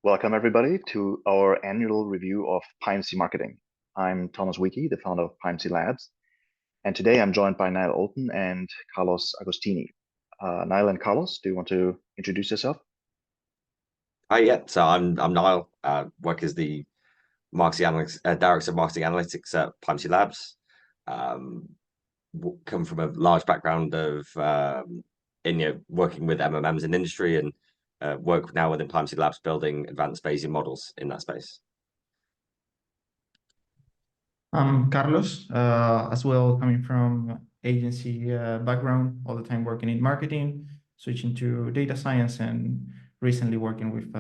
Welcome, everybody, to our annual review of PyMC Marketing. I'm Thomas Wiki, the founder of PyMC Labs, and today I'm joined by Niall Oulton and Carlos Agostini. Niall and Carlos, do you want to introduce yourself? Hi, yeah. So I'm Niall. Work as the marketing analytics director of marketing analytics at PMC Labs. Um, Come from a large background of in working with MMMs in industry and work now within PMC Labs building advanced Bayesian models in that space. I'm Carlos, as well, coming from agency background, all the time working in marketing, switching to data science, and recently working with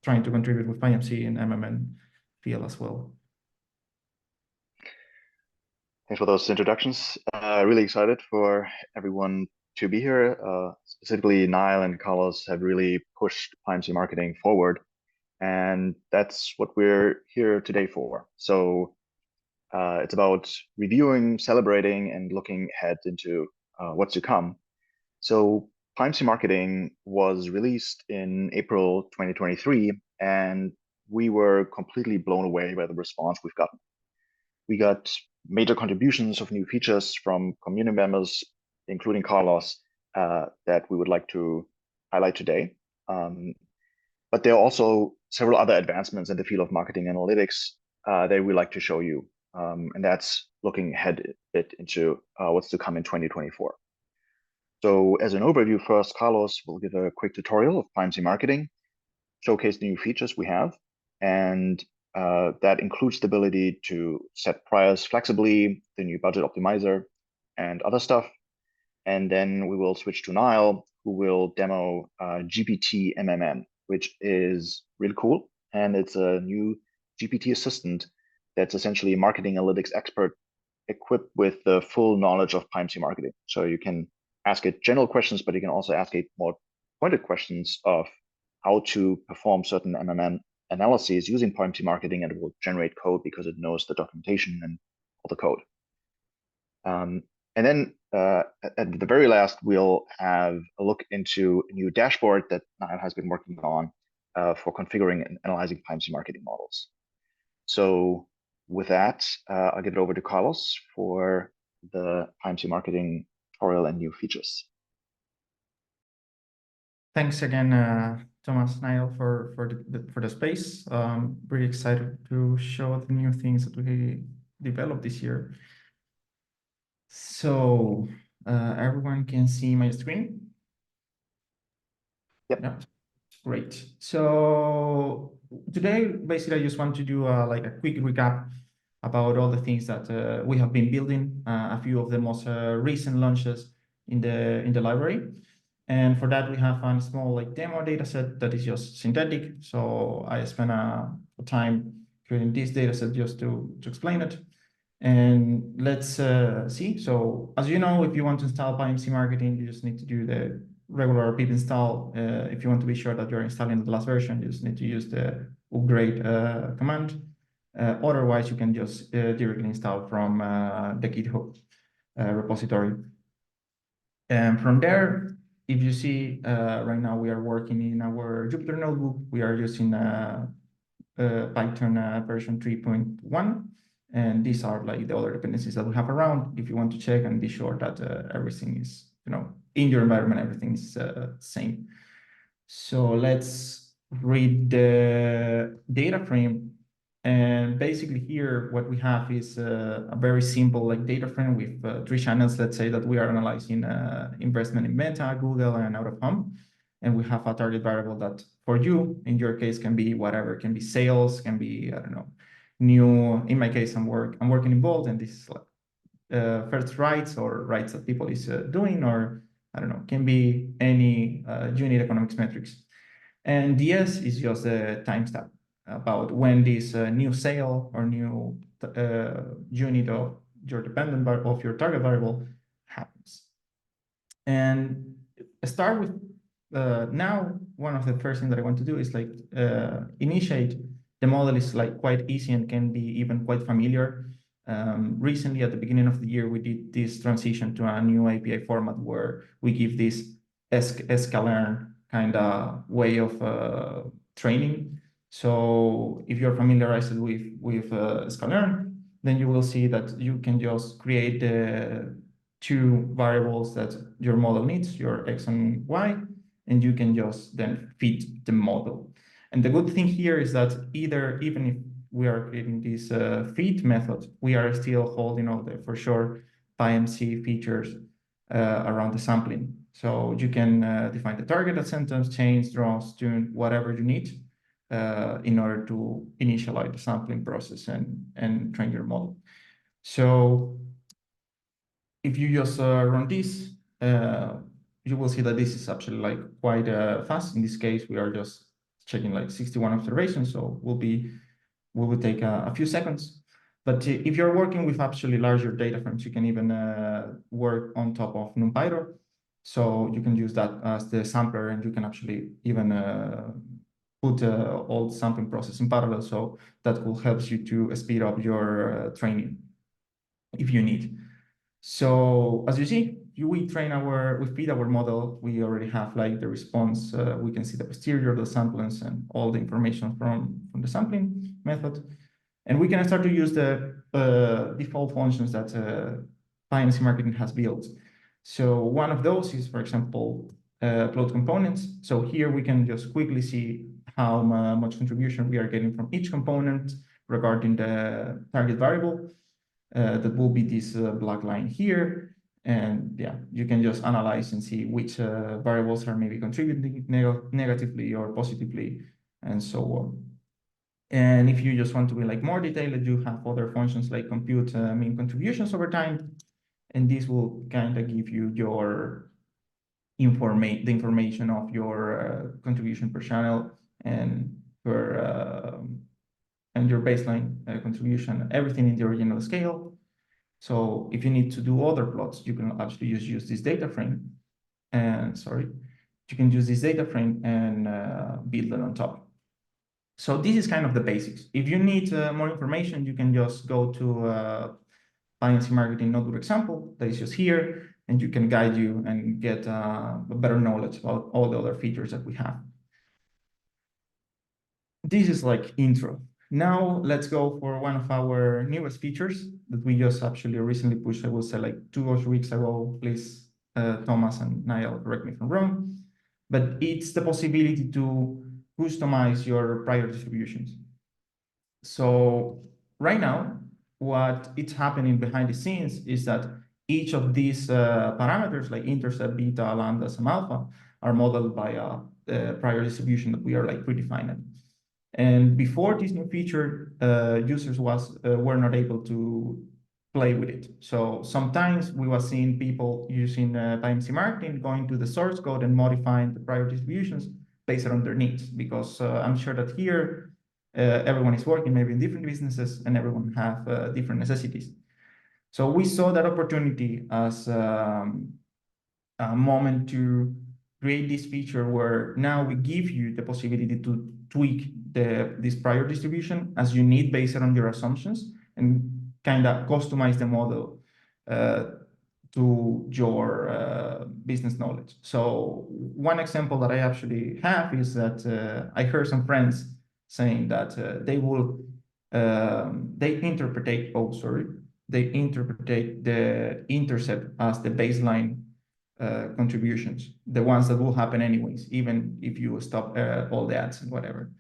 trying to contribute with PyMC and MMN field as well. Thanks for those introductions. Really excited for everyone to be here. Specifically, Niall and Carlos have really pushed PyMC Marketing forward, and that's what we're here today for. So it's about reviewing, celebrating, and looking ahead into what's to come. So PyMC Marketing was released in April 2023, and we were completely blown away by the response we've gotten. We got major contributions of new features from community members, including Carlos, that we would like to highlight today. But there are also several other advancements in the field of marketing analytics that we'd like to show you. And that's looking ahead a bit into what's to come in 2024. So as an overview first, Carlos will give a quick tutorial of PyMC Marketing, showcase the new features we have, and that includes the ability to set priors flexibly, the new budget optimizer, and other stuff. And then we will switch to Niall, who will demo GPT MMM, which is really cool. And it's a new GPT assistant that's essentially a marketing analytics expert equipped with the full knowledge of PyMC Marketing. So you can ask it general questions, but you can also ask it more pointed questions of how to perform certain MMM analyses using PyMC Marketing, and it will generate code because it knows the documentation and all the code. And then at the very last, we'll have a look into a new dashboard that Niall has been working on for configuring and analyzing PyMC Marketing models. So with that, I'll give it over to Carlos for the PyMC Marketing tutorial and new features. Thanks again, Thomas, Niall, for the space. Really excited to show the new things that we developed this year. So everyone can see my screen? Yep. Yeah, great. So today, basically, I just want to do like a quick recap about all the things that we have been building, a few of the most recent launches in the library. And for that, we have a small like demo data set that is just synthetic. So I spent time creating this data set just to explain it. And let's see. So as you know, if you want to install PyMC Marketing, you just need to do the regular pip install. If you want to be sure that you're installing the last version, you just need to use the upgrade command. Otherwise, you can just directly install from the GitHub repository. And from there, if you see, right now we are working in our Jupyter notebook. We are using Python version 3.1. And these are like the other dependencies that we have around. If you want to check and be sure that everything is, in your environment, everything is same. So let's read the data frame. And basically here, what we have is a very simple like data frame with 3 channels. Let's say that we are analyzing investment in Meta, Google, and out of home. And we have a target variable that for you, in your case, can be whatever. Can be sales, can be, I don't know, new. In my case, I'm working in Bold, and this is like first rights or rights that people is doing, or I don't know, can be any unit economics metrics. And DS is just a timestamp about when this new sale or new unit of your dependent variable of your target variable happens. And start with now, one of the first things that I want to do is like initiate. The model is like quite easy and can be even quite familiar. Recently, at the beginning of the year, we did this transition to a new API format where we give this sklearn kind of way of training. So if you're familiarized with Scalearn, then you will see that you can just create the two variables that your model needs, your X and Y, and you can just then feed the model. And the good thing here is that even if we are creating this feed method, we are still holding all the, for sure, PyMC features around the sampling. So you can define the target sentence, change, draws, tune, whatever you need in order to initialize the sampling process and train your model. So if you just run this, you will see that this is actually like quite fast. In this case, we are just checking like 61 observations, so we will take a few seconds. But if you're working with actually larger data frames, you can even work on top of NumPy. So you can use that as the sampler, and you can actually even put all the sampling process in parallel. So that will help you to speed up your training if you need. So as you see, we feed our model. We already have like the response. We can see the posterior, the samplings, and all the information from the sampling method. And we can start to use the default functions that PyMC Marketing has built. So one of those is, for example, upload components. So here we can just quickly see how much contribution we are getting from each component regarding the target variable. That will be this black line here. And yeah, you can just analyze and see which variables are maybe contributing negatively or positively, and so on. And if you just want to be like more detailed, you have other functions like compute mean contributions over time. And this will kind of give you your the information of your contribution per channel and your baseline contribution, everything in the original scale. So if you need to do other plots, you can actually use this data frame. And you can use this data frame and build it on top. So this is kind of the basics. If you need more information, you can just go to PMC Marketing notebook example that is just here, and you can guide you and get a better knowledge about all the other features that we have. This is like intro. Now let's go for one of our newest features that we just actually recently pushed, I will say like 2 or 3 weeks ago. Please, Thomas and Niall, correct me if I'm wrong. But it's the possibility to customize your prior distributions. So right now, what is happening behind the scenes is that each of these parameters, like intercept, beta, lambda, and alpha, are modeled by a prior distribution that we are like predefining. And before this new feature, users were not able to play with it. So sometimes we were seeing people using PMC Marketing, going to the source code and modifying the prior distributions based on their needs, because I'm sure that here everyone is working maybe in different businesses and everyone have different necessities. So we saw that opportunity as a moment to create this feature where now we give you the possibility to tweak this prior distribution as you need based on your assumptions and kind of customize the model to your business knowledge. So one example that I actually have is that I heard some friends saying that they interpret the intercept as the baseline contributions, the ones that will happen anyways, even if you stop all the ads and whatever.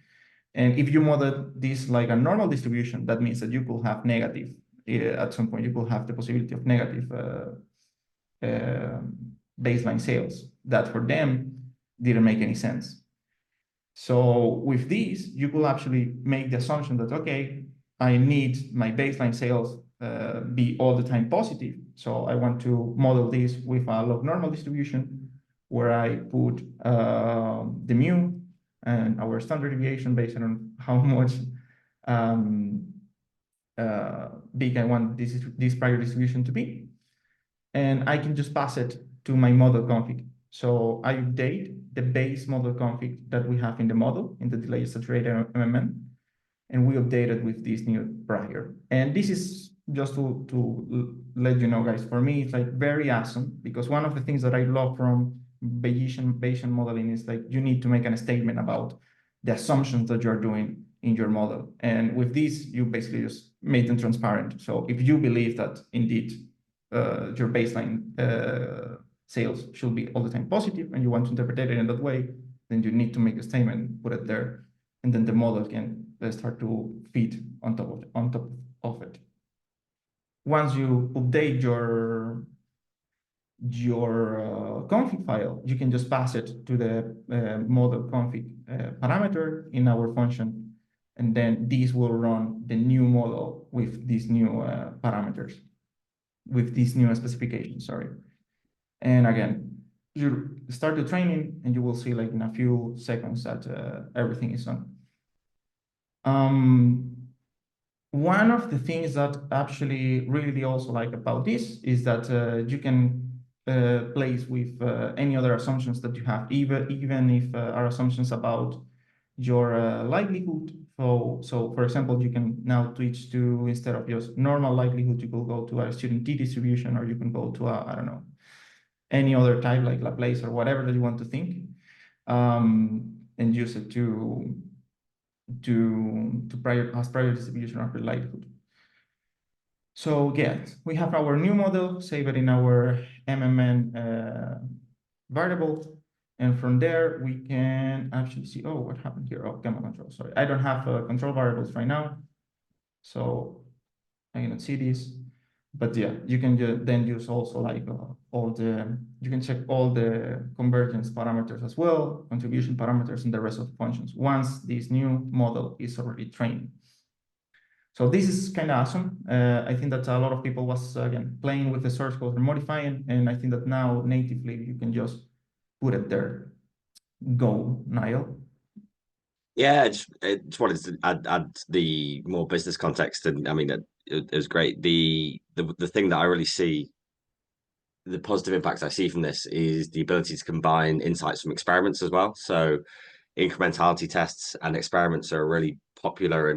And if you model this like a normal distribution, that means that you could have negative, at some point you could have the possibility of negative baseline sales that for them didn't make any sense. So with this, you could actually make the assumption that, okay, I need my baseline sales be all the time positive. So I want to model this with a log normal distribution where I put the mu and our standard deviation based on how much big I want this prior distribution to be. And I can just pass it to my model config. So I update the base model config that we have in the model, in the delay saturated MMM, and we update it with this new prior. And this is just to let you know, guys, for me, it's like very awesome, because one of the things that I love from Bayesian modeling is like you need to make a statement about the assumptions that you're doing in your model. And with this, you basically just make them transparent. So if you believe that indeed your baseline sales should be all the time positive and you want to interpret it in that way, then you need to make a statement, put it there, and then the model can start to feed on top of it. Once you update your config file, you can just pass it to the model config parameter in our function, and then this will run the new model with these new parameters, with these new specifications, sorry. And again, you start the training and you will see like in a few seconds that everything is on. One of the things that actually really also like about this is that you can place with any other assumptions that you have, even if are assumptions about your likelihood. So for example, you can now switch to, instead of just normal likelihood, you will go to a student T distribution, or you can go to a, I don't know, any other type like Laplace or whatever that you want to think, and use it to prior distribution of the likelihood. So yeah, we have our new model, save it in our MMN variable, and from there we can actually see, oh, what happened here? Oh, gamma control, sorry. I don't have control variables right now, so I cannot see this. But yeah, you can then use also like you can check all the convergence parameters as well, contribution parameters, and the rest of the functions once this new model is already trained. So this is kind of awesome. I think that a lot of people was, again, playing with the source code and modifying, and I think that now natively you can just put it there. Go, Niall. Yeah, I just wanted to add the more business context, and I mean it was great. The thing that I really see, the positive impacts I see from this, is the ability to combine insights from experiments as well. So incrementality tests and experiments are a really popular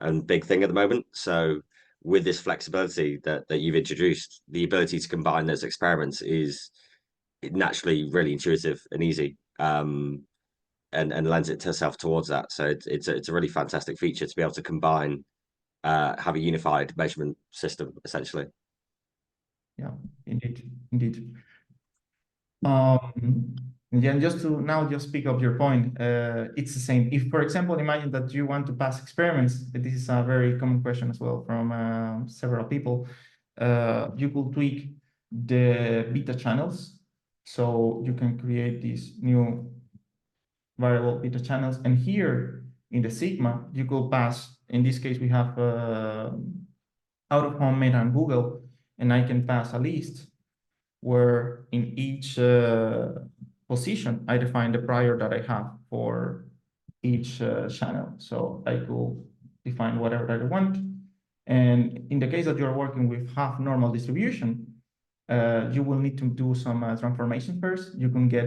and big thing at the moment. So with this flexibility that you've introduced, the ability to combine those experiments is naturally really intuitive and easy. And lends itself towards that. So it's a really fantastic feature to be able to combine, have a unified measurement system essentially. Yeah, indeed. Yeah, and just to now just pick up your point, it's the same. If, for example, imagine that you want to pass experiments, this is a very common question as well from several people. You could tweak the beta channels, so you can create these new variable beta channels, and here in the sigma you could pass, in this case we have out of home, Meta, and Google, and I can pass a list where in each position I define the prior that I have for each channel. So I could define whatever that I want, and in the case that you're working with half normal distribution, you will need to do some transformation first. You can get,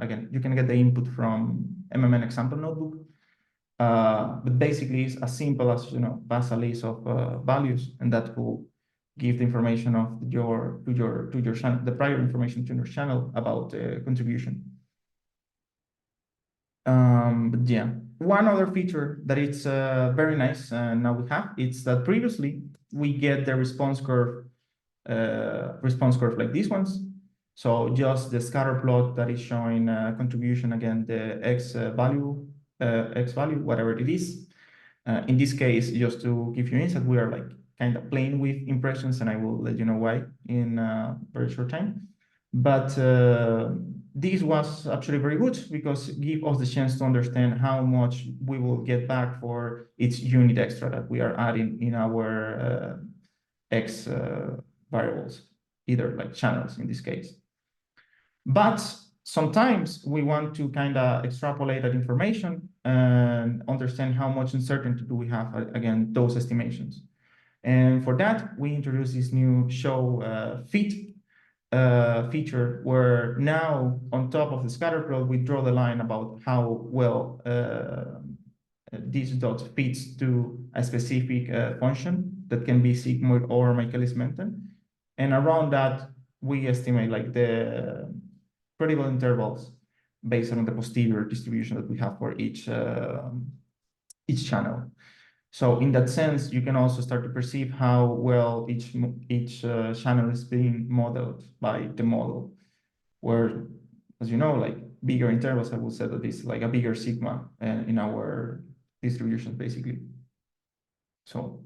again, you can get the input from MMN example notebook. But basically it's as simple as, pass a list of values, and that will give the information of your channel, the prior information to your channel about contribution. But yeah, one other feature that it's very nice now we have, it's that previously we get the response curve like these ones. So just the scatter plot that is showing contribution, again, the X value, whatever it is. In this case, just to give you insight, we are like kind of playing with impressions, and I will let you know why in a very short time. But this was actually very good because it gives us the chance to understand how much we will get back for each unit extra that we are adding in our X variables, either like channels in this case. But sometimes we want to kind of extrapolate that information and understand how much uncertainty do we have, again, those estimations. And for that, we introduce this new show fit feature, where now on top of the scatter plot, we draw the line about how well this dot fits to a specific function that can be sigmoid or Michaelis-Menten. And around that, we estimate like the credible intervals based on the posterior distribution that we have for each channel. So in that sense, you can also start to perceive how well each channel is being modeled by the model, where, as you know, like bigger intervals, I would say that it's like a bigger sigma in our distribution, basically. So,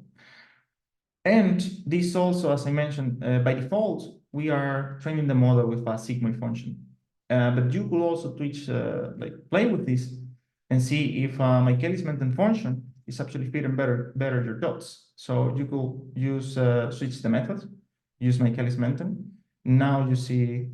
and this also, as I mentioned, by default, we are training the model with a sigmoid function. But you could also play with this and see if Michaelis-Menten function is actually fitting better your dots. So you could use switch the method, use Michaelis-Menten. Now you see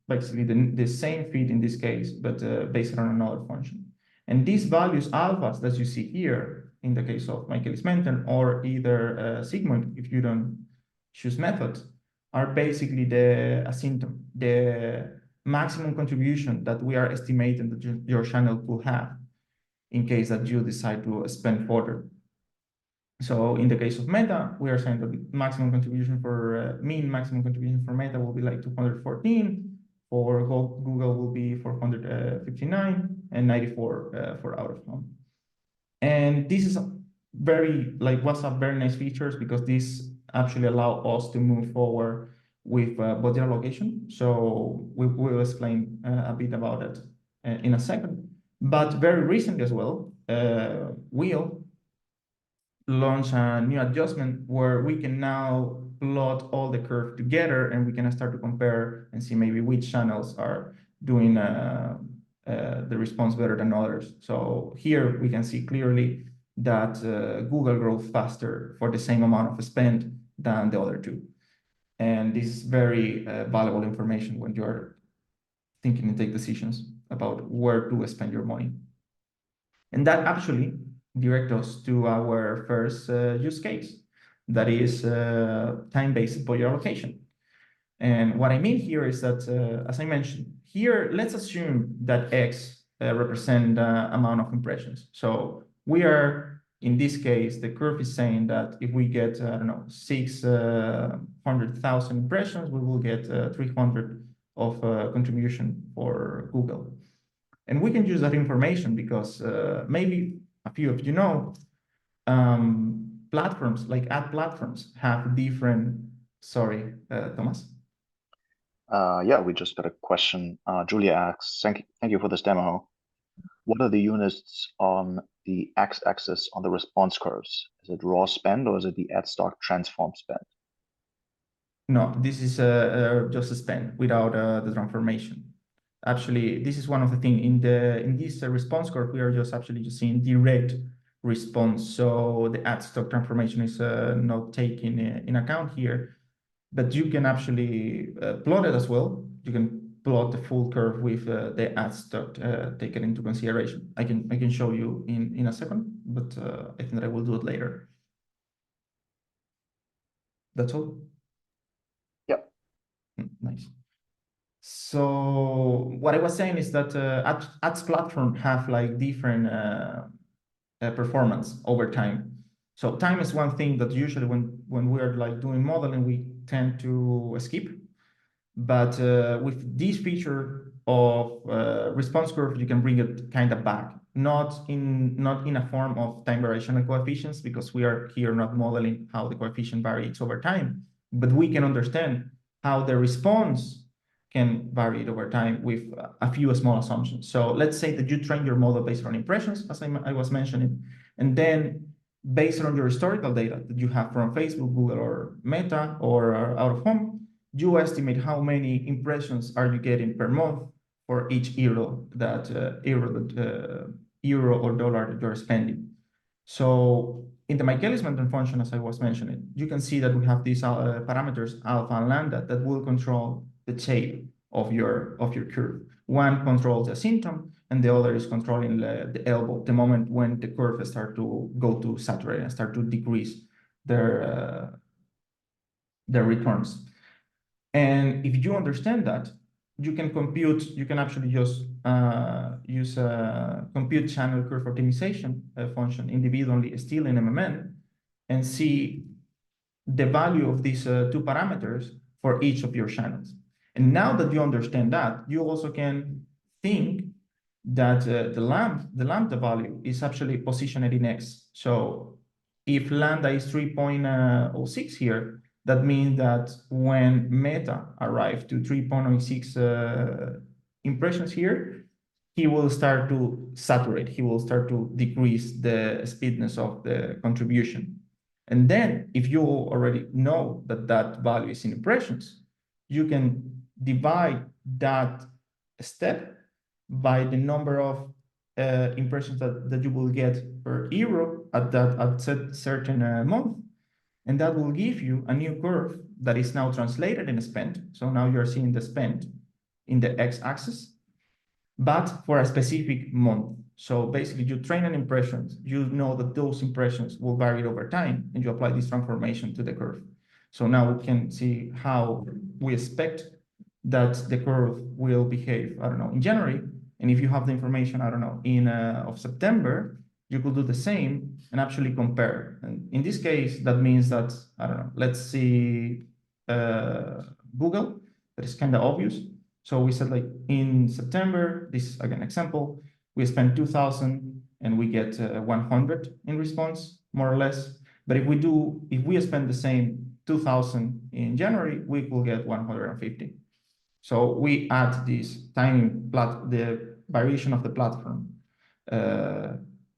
basically the same fit in this case, but based on another function. And these values alphas that you see here in the case of Michaelis-Menten or either sigmoid, if you don't choose method, are basically the asymptom, the maximum contribution that we are estimating that your channel could have in case that you decide to spend further. So in the case of Meta, we are saying that the maximum contribution for mean maximum contribution for Meta will be like 214. For Google will be 459 and 94 for out of home. And this is WhatsApp very nice features because this actually allow us to move forward with budget allocation. So we will explain a bit about it in a second. But very recently as well, we'll launch a new adjustment where we can now plot all the curve together and we can start to compare and see maybe which channels are doing the response better than others. So here we can see clearly that Google grows faster for the same amount of spend than the other two. And this is very valuable information when you're thinking and take decisions about where to spend your money. And that actually directs us to our first use case, that is time-based budget allocation. And what I mean here is that, as I mentioned, here, let's assume that X represent the amount of impressions. So we are, in this case, the curve is saying that if we get, I don't know, 600,000 impressions, we will get 300 of contribution for Google. And we can use that information because maybe a few of you know, platforms like ad platforms have different, sorry, Thomas? Yeah, we just got a question. Julia asks, thank you for this demo. What are the units on the x-axis on the response curves? Is it raw spend or is it the ad stock transform spend? No, this is just a spend without the transformation. Actually, this is one of the things in this response curve, we are just seeing direct response. So the ad stock transformation is not taken in account here, but you can actually plot it as well. You can plot the full curve with the ad stock taken into consideration. I can show you in a second, but I think that I will do it later. That's all. Yep. Nice. So what I was saying is that ads platform have like different performance over time. So time is one thing that usually when we're like doing modeling, we tend to skip. But with this feature of response curve, you can bring it kind of back, not in a form of time variational coefficients, because we are here not modeling how the coefficient varies over time, but we can understand how the response can vary over time with a few small assumptions. So let's say that you train your model based on impressions, as I was mentioning, and then based on your historical data that you have from Facebook, Google, or Meta, or out of home, you estimate how many impressions are you getting per month for each euro or dollar that you're spending. So in the Michaelis-Menten function, as I was mentioning, you can see that we have these parameters alpha and lambda that will control the shape of your curve. One controls the asymptom, and the other is controlling the elbow, the moment when the curve start to go to saturate and start to decrease their returns. And if you understand that, you can actually just use a compute channel curve optimization function individually still in MMN and see the value of these two parameters for each of your channels. And now that you understand that, you also can think that the lambda value is actually positioned in X. So if lambda is 3.06 here, that means that when meta arrives to 3.06 impressions here, he will start to saturate. He will start to decrease the speedness of the contribution. And then if you already know that that value is in impressions, you can divide that step by the number of impressions that you will get per euro at certain month. And that will give you a new curve that is now translated in spend. So now you're seeing the spend in the x-axis, but for a specific month. So basically you train an impression, you know that those impressions will vary over time, and you apply this transformation to the curve. So now we can see how we expect that the curve will behave, I don't know, in January. And if you have the information, I don't know, in of September, you could do the same and actually compare. And in this case, that means that, I don't know, let's see Google, that is kind of obvious. So we said like in September, this is again example, we spend 2,000 and we get 100 in response, more or less. But if we spend the same 2,000 in January, we will get 150. So we add this tiny the variation of the platform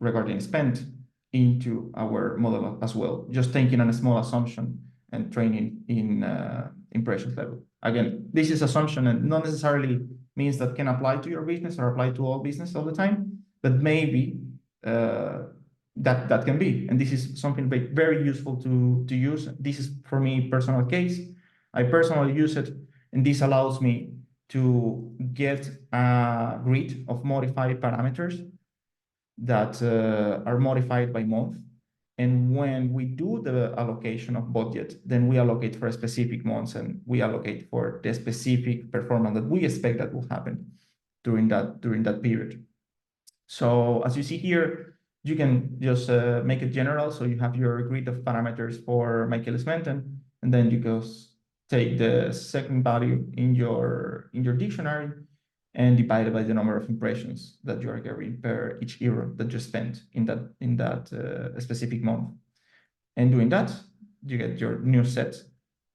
regarding spend into our model as well, just taking on a small assumption and training in impressions level. Again, this is assumption and not necessarily means that can apply to your business or apply to all business all the time, but maybe that can be. And this is something very useful to use. This is for me personal case. I personally use it, and this allows me to get a grid of modified parameters that are modified by month. And when we do the allocation of budget, then we allocate for specific months and we allocate for the specific performance that we expect that will happen during that period. So as you see here, you can just make it general. So you have your grid of parameters for Michaelis-Menten, and then you go take the second value in your dictionary and divide it by the number of impressions that you are getting per each euro that you spent in that specific month. And doing that, you get your new set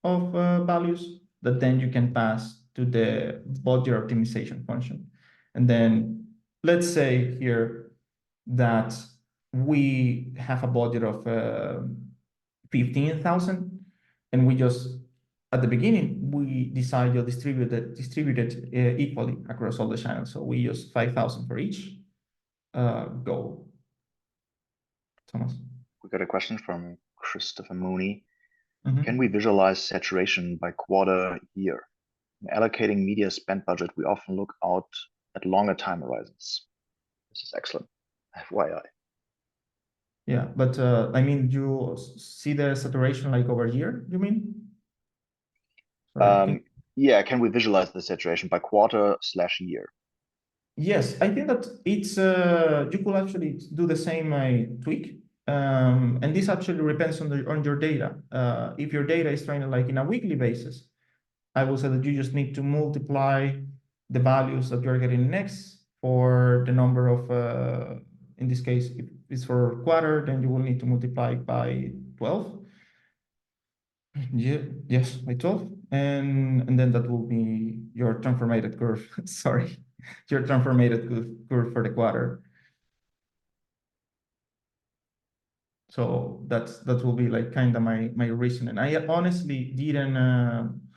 of values that then you can pass to the budget optimization function. And then let's say here that we have a budget of 15,000, and we just at the beginning, we decide to distribute it equally across all the channels. So we use 5,000 for each. Go, Thomas. We got a question from Christopher Mooney. Mm-hmm. Can we visualize saturation by quarter, year? In allocating media spend budget, we often look out at longer time horizons. This is excellent. FYI. Yeah, but I mean, you see the saturation like over year, you mean? Yeah, can we visualize the saturation by quarter/year? Yes, I think that it's you could actually do the same tweak, and this actually depends on your data. If your data is trained like in a weekly basis, I will say that you just need to multiply the values that you're getting next for the number of, in this case, if it's for quarter, then you will need to multiply by 12. Yeah, yes, by 12. And then that will be your transformated curve. Sorry, your transformated curve for the quarter. So that will be like kind of my reasoning. I honestly didn't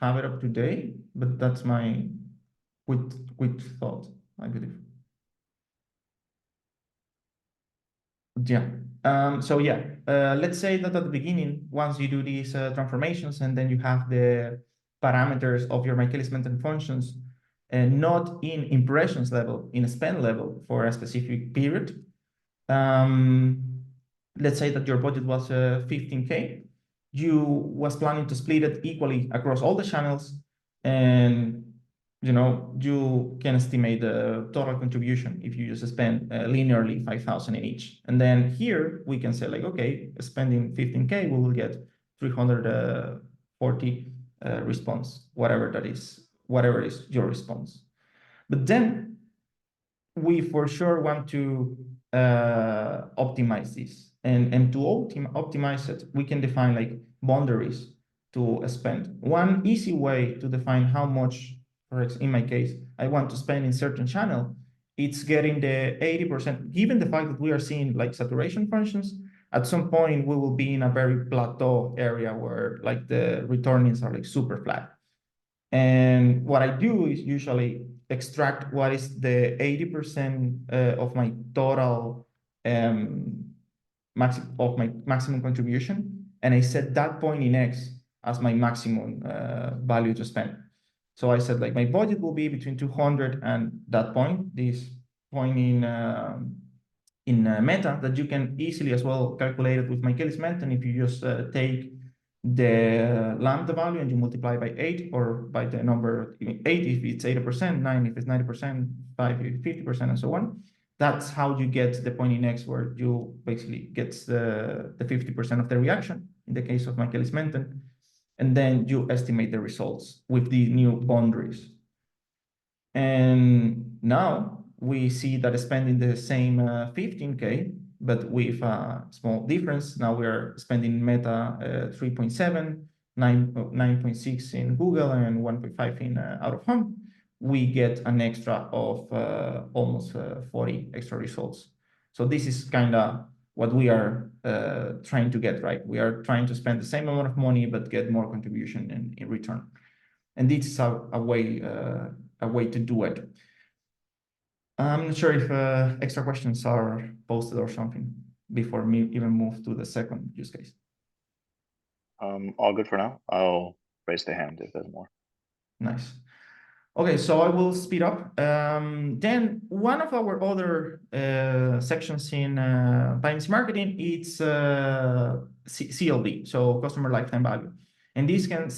have it up to date, but that's my quick thought, I believe. Yeah. So yeah, let's say that at the beginning, once you do these transformations and then you have the parameters of your Michaelis-Menten functions, and not in impressions level, in a spend level for a specific period. Let's say that your budget was 15K. You was planning to split it equally across all the channels, and you can estimate the total contribution if you just spend linearly 5,000 in each. And then here we can say like, okay, spending 15K, we will get 340 response, whatever is your response. But then we for sure want to optimize this. And to optimize it, we can define like boundaries to spend. One easy way to define how much, for example, in my case, I want to spend in certain channel, it's getting the 80%, given the fact that we are seeing like saturation functions, at some point we will be in a very plateau area where like the returnings are like super flat. And what I do is usually extract what is the 80% of my total maximum contribution, and I set that point in X as my maximum value to spend. So I said like my budget will be between 200 and that point, this point in Meta, that you can easily as well calculate it with Michaelis-Menten if you just take the lambda value and you multiply by 8, or by the number 8 if it's 80%, 9 if it's 90%, 5 if it's 50%, and so on. That's how you get the point in X where you basically get the 50% of the reaction in the case of Michaelis-Menten, and then you estimate the results with the new boundaries. And now we see that spending the same 15K, but with a small difference. Now we are spending Meta 3.7, 9.6 in Google, and 1.5 in out of home. We get an extra of almost 40 extra results. So this is kind of what we are trying to get, right? We are trying to spend the same amount of money, but get more contribution in return. And this is a way to do it. I'm not sure if extra questions are posted or something before me even move to the second use case. All good for now. I'll raise the hand if there's more. Nice. Okay, so I will speed up. Then one of our other sections in PyMC Marketing, it's CLV, so customer lifetime value. And this can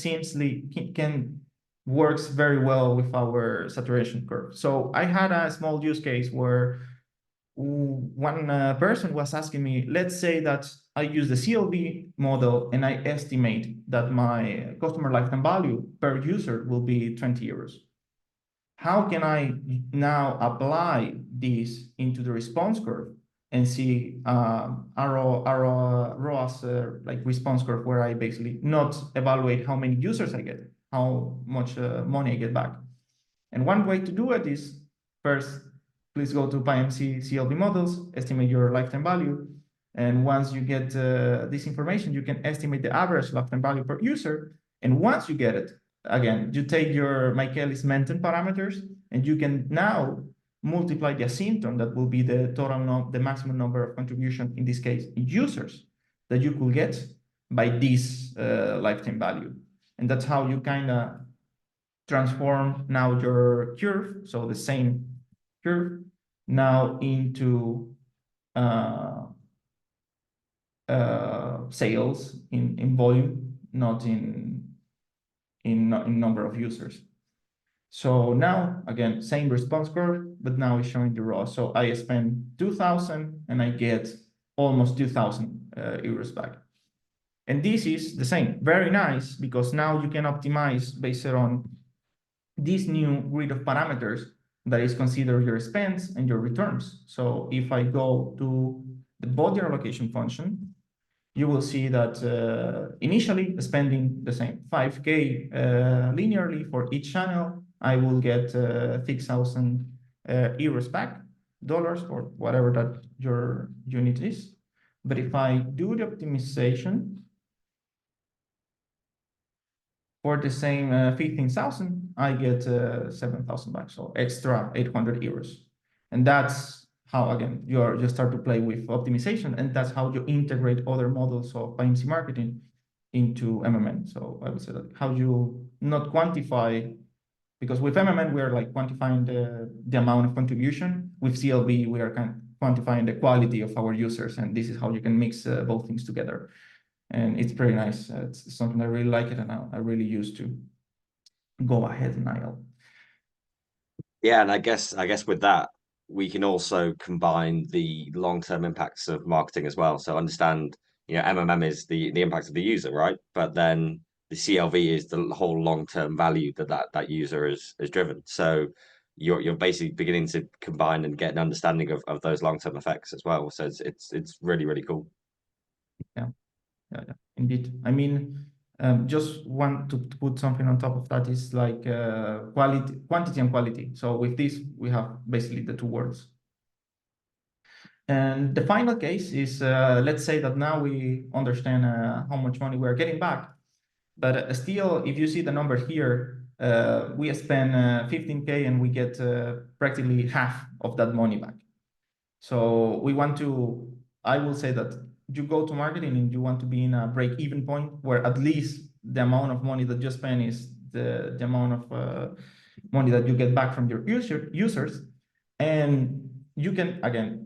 works very well with our saturation curve. So I had a small use case where one person was asking me, let's say that I use the CLV model and I estimate that my customer lifetime value per user will be 20 euros. How can I now apply this into the response curve and see ROAS like response curve, where I basically not evaluate how many users I get, how much money I get back. And one way to do it is, first, please go to PyMC CLV models, estimate your lifetime value. And once you get this information, you can estimate the average lifetime value per user. And once you get it, again, you take your Michaelis-Menten parameters, and you can now multiply the asymptote, that will be the total, the maximum number of contribution, in this case, users, that you could get by this lifetime value. And that's how you kind of transform now your curve, so the same curve, now into sales in volume, not in number of users. So now, again, same response curve, but now it's showing the raw. So I spend 2,000 and I get almost 2,000 euros back. And this is the same, very nice, because now you can optimize based on this new grid of parameters that is consider your spends and your returns. So if I go to the body allocation function, you will see that initially spending the same 5K linearly for each channel, I will get 6,000 euros back, dollars, or whatever that your unit is. But if I do the optimization for the same 15,000, I get 7,000 back, so extra 800 euros. And that's how, again, you start to play with optimization, and that's how you integrate other models of PyMC Marketing into MMN. So I would say that how you not quantify, because with MMN, we are like quantifying the amount of contribution. With CLV, we are kind of quantifying the quality of our users, and this is how you can mix both things together. And it's pretty nice. It's something I really like it, and I really used to. Go ahead, Niall. Yeah, and I guess with that, we can also combine the long-term impacts of marketing as well. So understand, MMM is the impact of the user, right? But then the CLV is the whole long-term value that user is driven. So you're basically beginning to combine and get an understanding of those long-term effects as well. So it's really, really cool. Yeah, indeed. I mean, just want to put something on top of that is like quantity and quality. So with this, we have basically the two words. And the final case is, let's say that now we understand how much money we are getting back. But still, if you see the number here, we spend 15K and we get practically half of that money back. So we want to, I will say that you go to marketing and you want to be in a break-even point where at least the amount of money that you spend is the amount of money that you get back from your users. And you can, again,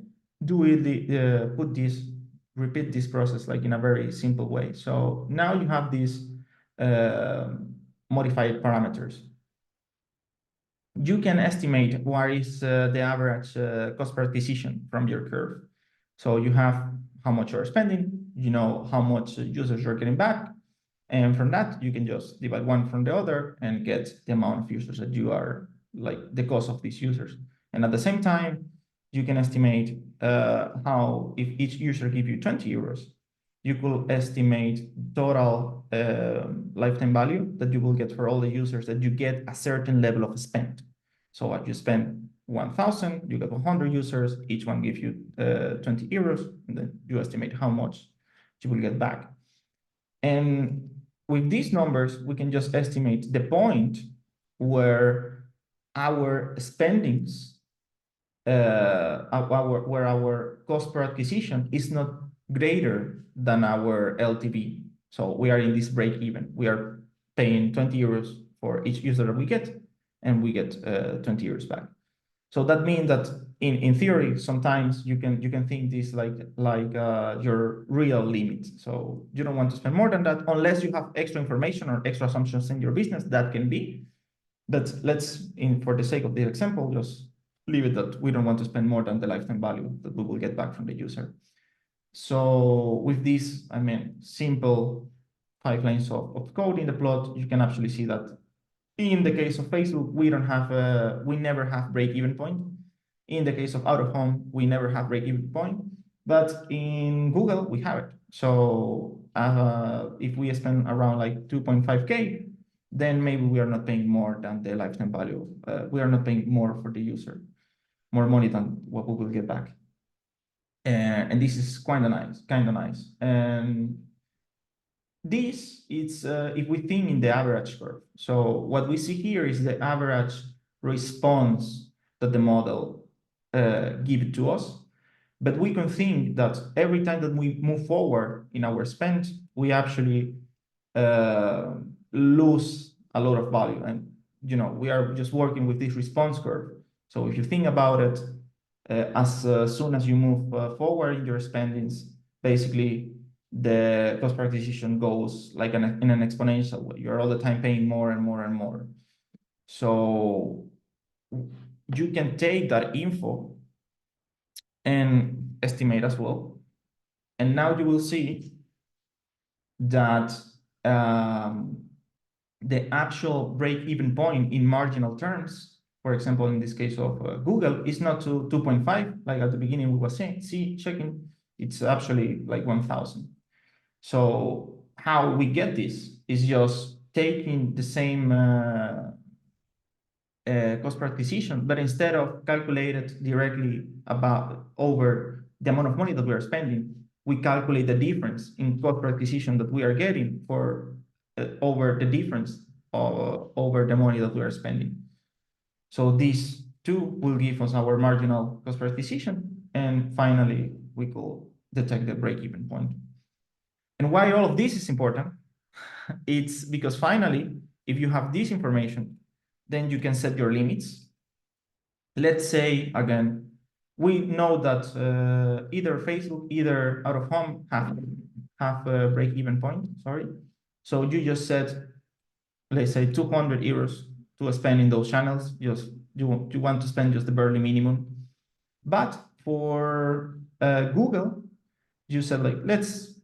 repeat this process like in a very simple way. So now you have these modified parameters. You can estimate what is the average cost per acquisition from your curve. So you have how much you're spending, you know how much users you're getting back, and from that you can just divide one from the other and get the amount of users that you are, like the cost of these users. And at the same time, you can estimate how, if each user gives you 20 euros, you could estimate total lifetime value that you will get for all the users that you get a certain level of spend. So if you spend 1,000, you get 100 users, each one gives you 20 euros, and then you estimate how much you will get back. And with these numbers, we can just estimate the point where our spendings, where our cost per acquisition is not greater than our LTV. So we are in this break even. We are paying 20 euros for each user that we get, and we get 20 euros back. So that means that in theory, sometimes you can think this like your real limit. So you don't want to spend more than that unless you have extra information or extra assumptions in your business. That can be, but let's, for the sake of the example, just leave it that we don't want to spend more than the lifetime value that we will get back from the user. So with this, I mean, simple 5 lines of code in the plot, you can actually see that in the case of Facebook, we never have break-even point. In the case of out-of-home, we never have break-even point. But in Google, we have it. So if we spend around like 2.5K, then maybe we are not paying more than the lifetime value. We are not paying more for the user, more money than what we will get back. And this is kind of nice. And this, it's if we think in the average curve. So what we see here is the average response that the model gives to us. But we can think that every time that we move forward in our spend, we actually lose a lot of value. And we are just working with this response curve. So if you think about it, as soon as you move forward in your spendings, basically the cost per acquisition goes like in an exponential way. You're all the time paying more and more and more. So you can take that info and estimate as well. And now you will see that the actual break-even point in marginal terms, for example, in this case of Google, is not to 2.5, like at the beginning we were checking, it's actually like 1,000. So how we get this is just taking the same cost per acquisition, but instead of calculated directly over the amount of money that we are spending, we calculate the difference in cost per acquisition that we are getting for over the difference over the money that we are spending. So these two will give us our marginal cost per acquisition, and finally we could detect the break-even point. And why all of this is important? It's because finally, if you have this information, then you can set your limits. Let's say, again, we know that either Facebook, either out-of-home have a break-even point, sorry. So you just set, let's say, 200 euros to spend in those channels. You want to spend just the barely minimum. But for Google, you said like, let's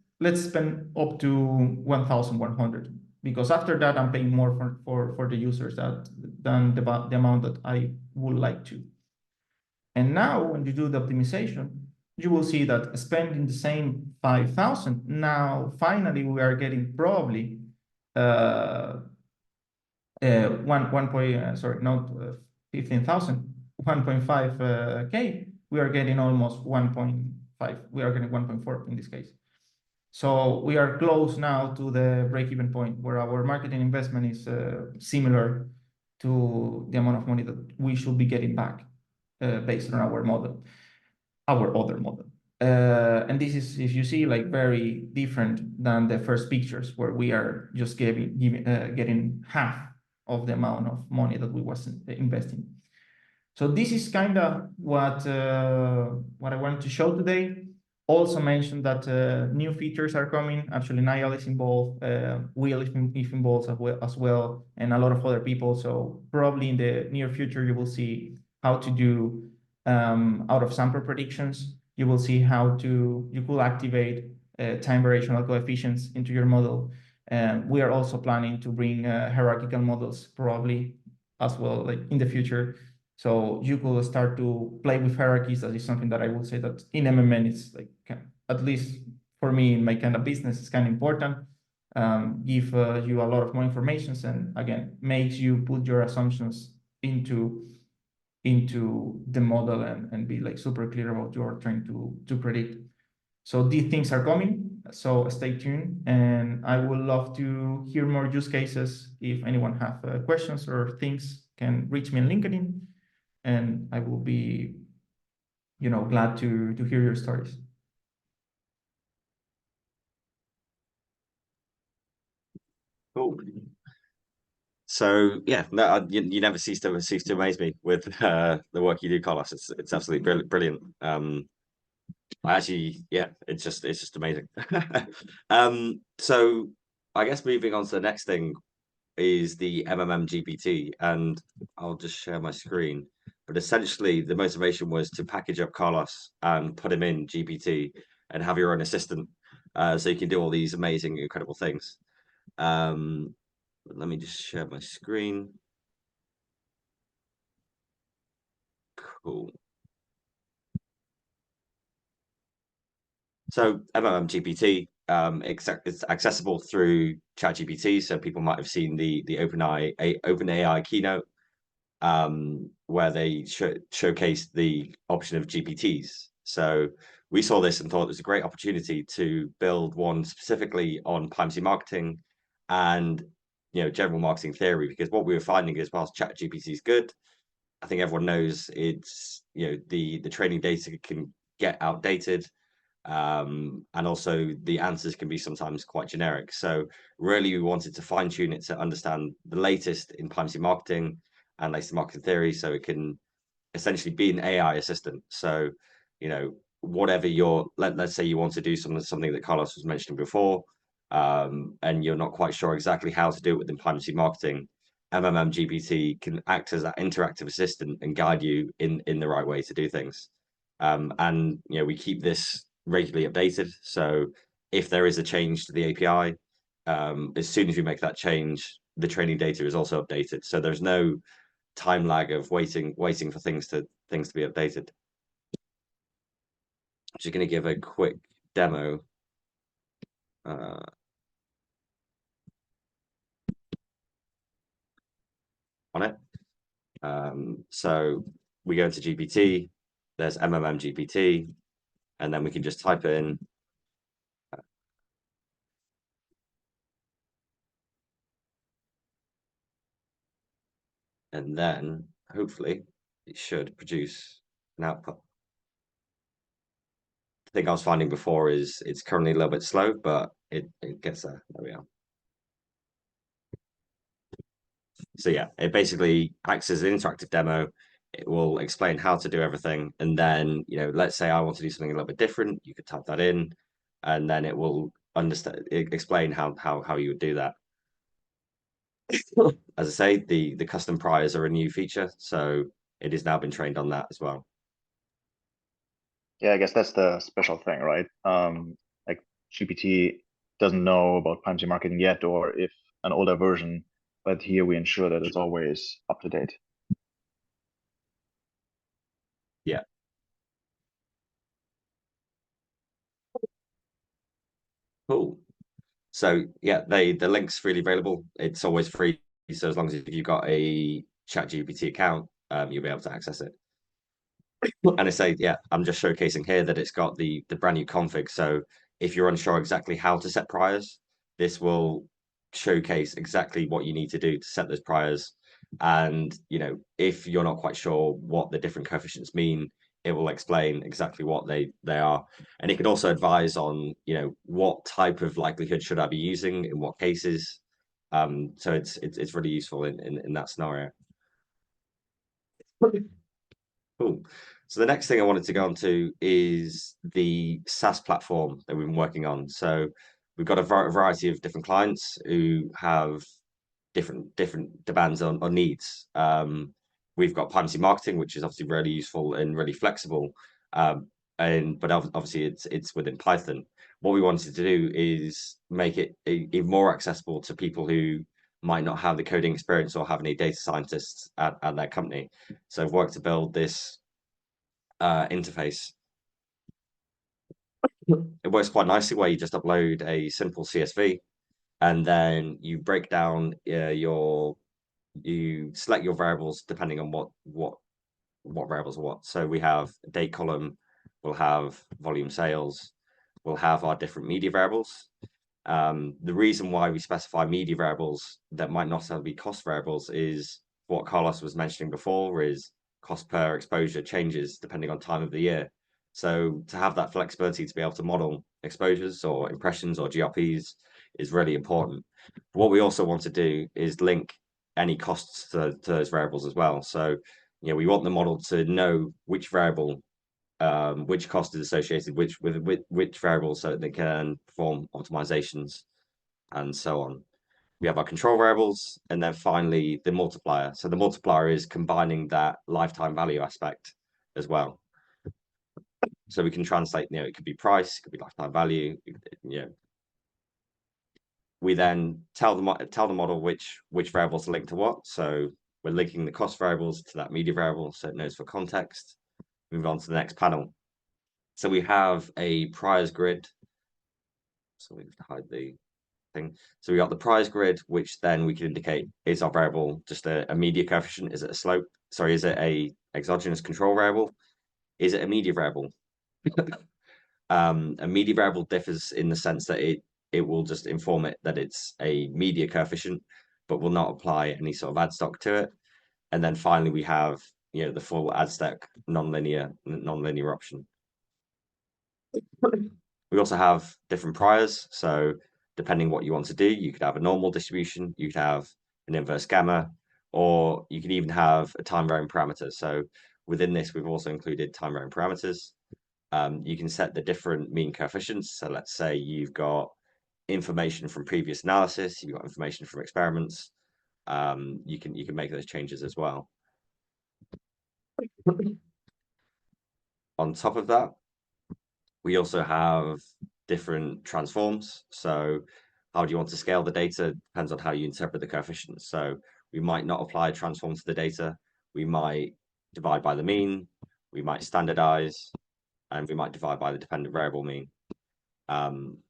spend up to 1,100. because after that I'm paying more for the users than the amount that I would like to. And now when you do the optimization, you will see that spending the same 5,000, now finally we are getting probably one point, sorry, not 15,000, 1.5 K, we are getting almost 1.5, we are getting 1.4 in this case. So we are close now to the break-even point where our marketing investment is similar to the amount of money that we should be getting back based on our model, our other model. And this is, if you see, like very different than the first pictures where we are just getting half of the amount of money that we was investing. So this is kind of what I wanted to show today. Also mentioned that new features are coming. Actually, Niall is involved, Will is involved as well, and a lot of other people. So probably in the near future, you will see how to do out of sample predictions. You will see how you could activate time variational coefficients into your model. We are also planning to bring hierarchical models probably as well, like in the future. So you could start to play with hierarchies. That is something that I would say that in MMN is like, at least for me in my kind of business, it's kind of important. Give you a lot of more information, and again, makes you put your assumptions into the model and be like super clear about what you're trying to predict. So these things are coming, so stay tuned, and I would love to hear more use cases. If anyone have questions or things, can reach me on LinkedIn, and I will be, glad to hear your stories. Cool. So yeah, no, you never cease to amaze me with the work you do, Carlos. It's absolutely brilliant. I actually, yeah, it's just amazing. So I guess moving on to the next thing is the GPT, and I'll just share my screen. But essentially, the motivation was to package up Carlos and put him in GPT and have your own assistant, so you can do all these amazing, incredible things. Let me just share my screen. Cool. So GPT, it's accessible through ChatGPT. So people might have seen the OpenAI keynote, where they showcased the option of GPTs. So we saw this and thought it was a great opportunity to build one specifically on PyMC Marketing and general marketing theory, because what we were finding is whilst ChatGPT is good, I think everyone knows it's the training data can get outdated. And also the answers can be sometimes quite generic. So really we wanted to fine tune it to understand the latest in PMC marketing and latest marketing theory, so it can essentially be an AI assistant. So, whatever let's say you want to do something that Carlos was mentioning before, and you're not quite sure exactly how to do it within PMC marketing, GPT can act as that interactive assistant and guide you in the right way to do things. And we keep this regularly updated. So if there is a change to the API, as soon as we make that change, the training data is also updated. So there's no time lag of waiting for things to be updated. I'm just going to give a quick demo. On it. So we go into GPT, there's GPT, and then we can just type in and then hopefully it should produce an output. The thing I was finding before is it's currently a little bit slow, but it gets there. There we are. So yeah, it basically acts as an interactive demo. It will explain how to do everything, and then let's say I want to do something a little bit different. You could type that in, and then it will explain how you would do that. As I say, the custom priors are a new feature, so it has now been trained on that as well. Yeah, I guess that's the special thing, right? Like GPT doesn't know about PMC marketing yet, or if an older version, but here we ensure that it's always up to date. Yeah. Cool. So yeah, the link's freely available. It's always free. So as long as you've got a ChatGPT account, you'll be able to access it. And I say, yeah, I'm just showcasing here that it's got the brand new config. So if you're unsure exactly how to set priors, this will showcase exactly what you need to do to set those priors. And if you're not quite sure what the different coefficients mean, it will explain exactly what they are. And it could also advise on what type of likelihood should I be using in what cases. So it's really useful in that scenario. Cool. So the next thing I wanted to go on to is the SaaS platform that we've been working on. So we've got a variety of different clients who have different demands on needs. We've got PyMC Marketing, which is obviously really useful and really flexible. But obviously it's within Python. What we wanted to do is make it even more accessible to people who might not have the coding experience or have any data scientists at their company. So I've worked to build this interface. It works quite nicely where you just upload a simple CSV and then you break down you select your variables depending on what variables are what. So we have a date column, we'll have volume sales, we'll have our different media variables. The reason why we specify media variables that might not necessarily be cost variables is what Carlos was mentioning before, is cost per exposure changes depending on time of the year. So to have that flexibility to be able to model exposures or impressions or GRPs is really important. What we also want to do is link any costs to those variables as well. So we want the model to know which variable, which cost is associated with which variables, so they can perform optimizations and so on. We have our control variables, and then finally the multiplier. So the multiplier is combining that lifetime value aspect as well. So we can translate, it could be price, it could be lifetime value. We then tell the model which variables to link to what. So we're linking the cost variables to that media variable, so it knows for context. Move on to the next panel. So we have a priors grid. So we have to hide the thing. So we got the priors grid, which then we can indicate, is our variable just a media coefficient? Is it a slope? Sorry, is it a exogenous control variable? Is it a media variable? A media variable differs in the sense that it will just inform it that it's a media coefficient, but will not apply any sort of add stock to it. And then finally, we have the full add stock non-linear option. We also have different priors. So depending what you want to do, you could have a normal distribution, you could have an inverse gamma, or you can even have a time varying parameter. So within this, we've also included time varying parameters. You can set the different mean coefficients. So let's say you've got information from previous analysis, you've got information from experiments. You can make those changes as well. On top of that, we also have different transforms. So how do you want to scale the data? Depends on how you interpret the coefficients. So we might not apply a transform to the data. We might divide by the mean. We might standardize, and we might divide by the dependent variable mean.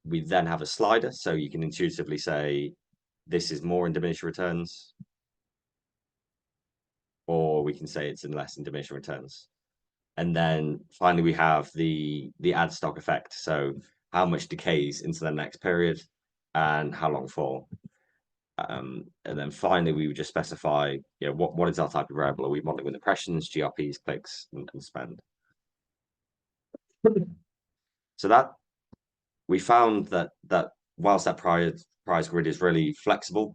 We then have a slider, so you can intuitively say, this is more in diminishing returns, or we can say it's in less in diminishing returns. And then finally, we have the add stock effect. So how much decays into the next period and how long for. And then finally, we would just specify, what is our type of variable? Are we modeling with impressions, GRPs, clicks, and spend? So that we found that whilst that price grid is really flexible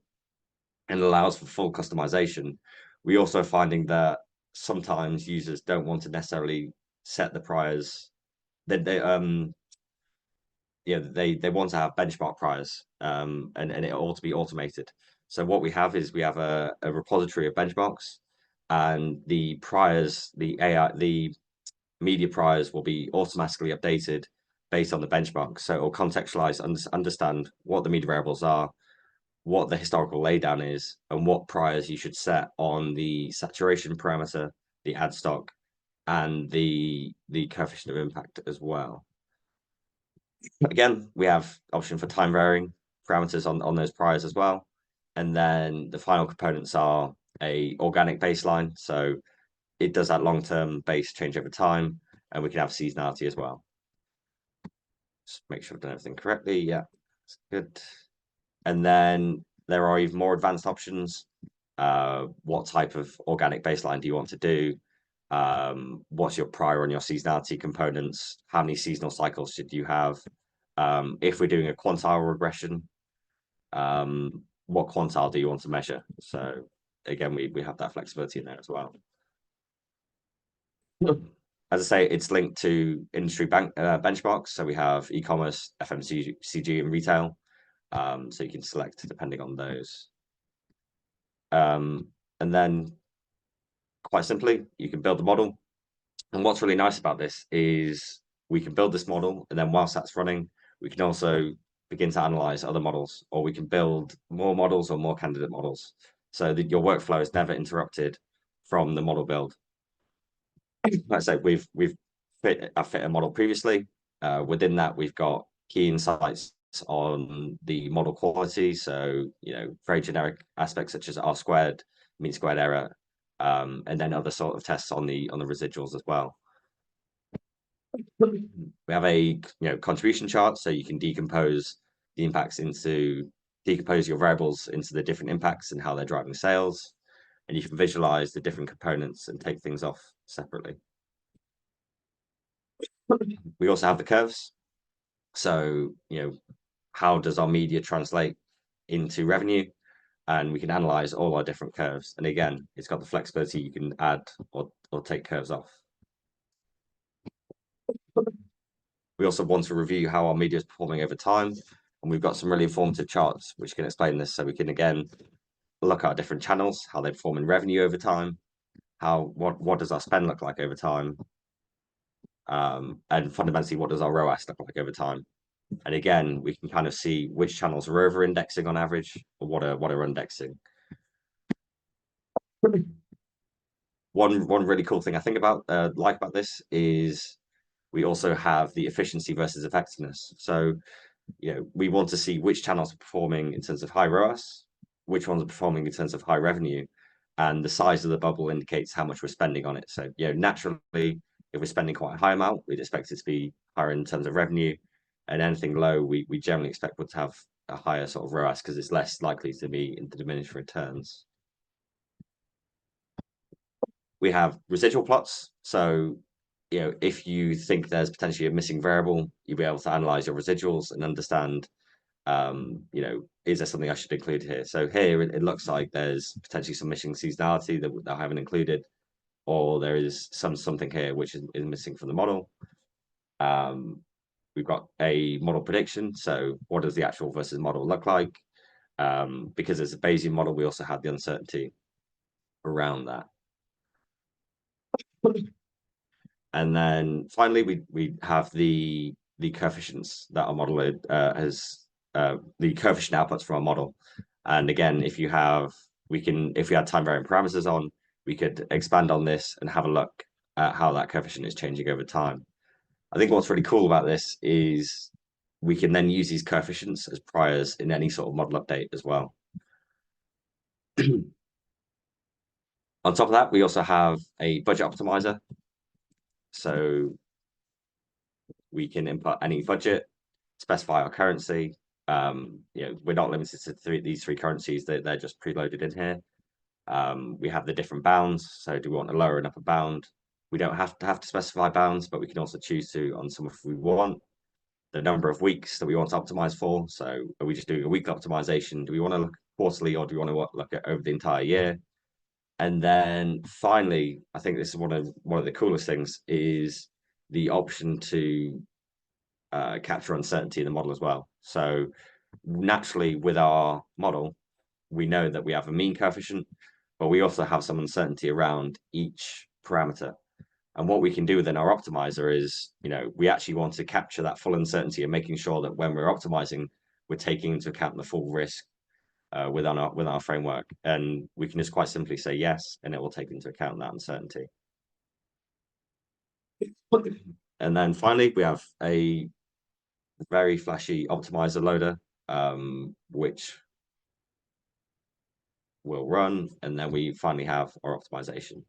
and allows for full customization, we also are finding that sometimes users don't want to necessarily set the priors. They want to have benchmark priors, and it ought to be automated. So what we have is we have a repository of benchmarks, and the priors, the media priors will be automatically updated based on the benchmark. So it will contextualize, understand what the media variables are, what the historical laydown is, and what priors you should set on the saturation parameter, the ad stock, and the coefficient of impact as well. Again, we have option for time varying parameters on those priors as well. And then the final components are a organic baseline. So it does that long-term base change over time, and we can have seasonality as well. Just make sure I've done everything correctly. Yeah, that's good. And then there are even more advanced options. What type of organic baseline do you want to do? What's your prior and your seasonality components? How many seasonal cycles should you have? If we're doing a quantile regression, what quantile do you want to measure? So again, we have that flexibility in there as well. As I say, it's linked to industry benchmarks. So we have e-commerce, FMCG, and retail. So you can select depending on those. And then quite simply, you can build the model. And what's really nice about this is we can build this model, and then whilst that's running, we can also begin to analyze other models, or we can build more models or more candidate models, so that your workflow is never interrupted from the model build. Like I said, we've fit a model previously. Within that, we've got key insights on the model quality. So, very generic aspects such as R squared, mean squared error, and then other sort of tests on the residuals as well. We have a contribution chart, so you can decompose the impacts decompose your variables into the different impacts and how they're driving sales, and you can visualize the different components and take things off separately. We also have the curves. So, how does our media translate into revenue? And we can analyze all our different curves. And again, it's got the flexibility, you can add or take curves off. We also want to review how our media is performing over time. And we've got some really informative charts which can explain this. So we can, again, look at different channels, how they perform in revenue over time, what does our spend look like over time, and fundamentally, what does our ROAS look like over time? And again, we can kind of see which channels are over-indexing on average, or what are indexing. One really cool thing I think about this is we also have the efficiency versus effectiveness. So, we want to see which channels are performing in terms of high ROAS, which ones are performing in terms of high revenue, and the size of the bubble indicates how much we're spending on it. So, naturally, if we're spending quite a high amount, we'd expect it to be higher in terms of revenue, and anything low, we generally expect would have a higher sort of ROAS because it's less likely to be in the diminished returns. We have residual plots. So, if you think there's potentially a missing variable, you'll be able to analyze your residuals and understand, is there something I should include here? So here it looks like there's potentially some missing seasonality that I haven't included, or there is something here which is missing from the model. We've got a model prediction. So what does the actual versus model look like? Because it's a Bayesian model, we also have the uncertainty around that. And then finally, we have the coefficients that our model has, the coefficient outputs from our model. And again, if we had time varying parameters on, we could expand on this and have a look at how that coefficient is changing over time. I think what's really cool about this is we can then use these coefficients as priors in any sort of model update as well. On top of that, we also have a budget optimizer. So we can input any budget, specify our currency. We're not limited to these three currencies. They're just preloaded in here. We have the different bounds. So do we want a lower and upper bound? We don't have to specify bounds, but we can also choose to on some if we want. The number of weeks that we want to optimize for. So are we just doing a week optimization? Do we want to look quarterly, or do we want to look at over the entire year? And then finally, I think this is one of the coolest things is the option to capture uncertainty in the model as well. So naturally, with our model, we know that we have a mean coefficient, but we also have some uncertainty around each parameter. And what we can do within our optimizer is, we actually want to capture that full uncertainty and making sure that when we're optimizing, we're taking into account the full risk within our framework, and we can just quite simply say yes, and it will take into account that uncertainty. And then finally, we have a very flashy optimizer loader, which will run, and then we finally have our optimization.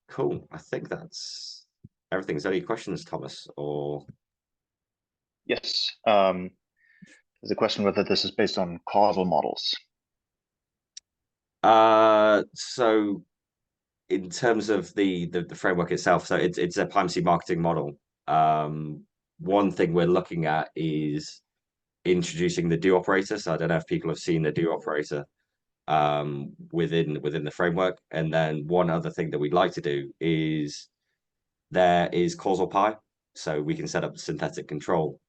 Cool. I think that's everything. Is there any questions, Thomas? Or Yes. There's a question whether this is based on causal models. so in terms of the framework itself, so it's a PyMC marketing model. One thing we're looking at is introducing the do operator. So I don't know if people have seen the do operator within the framework. And then one other thing that we'd like to do is there is causal pi, so we can set up synthetic control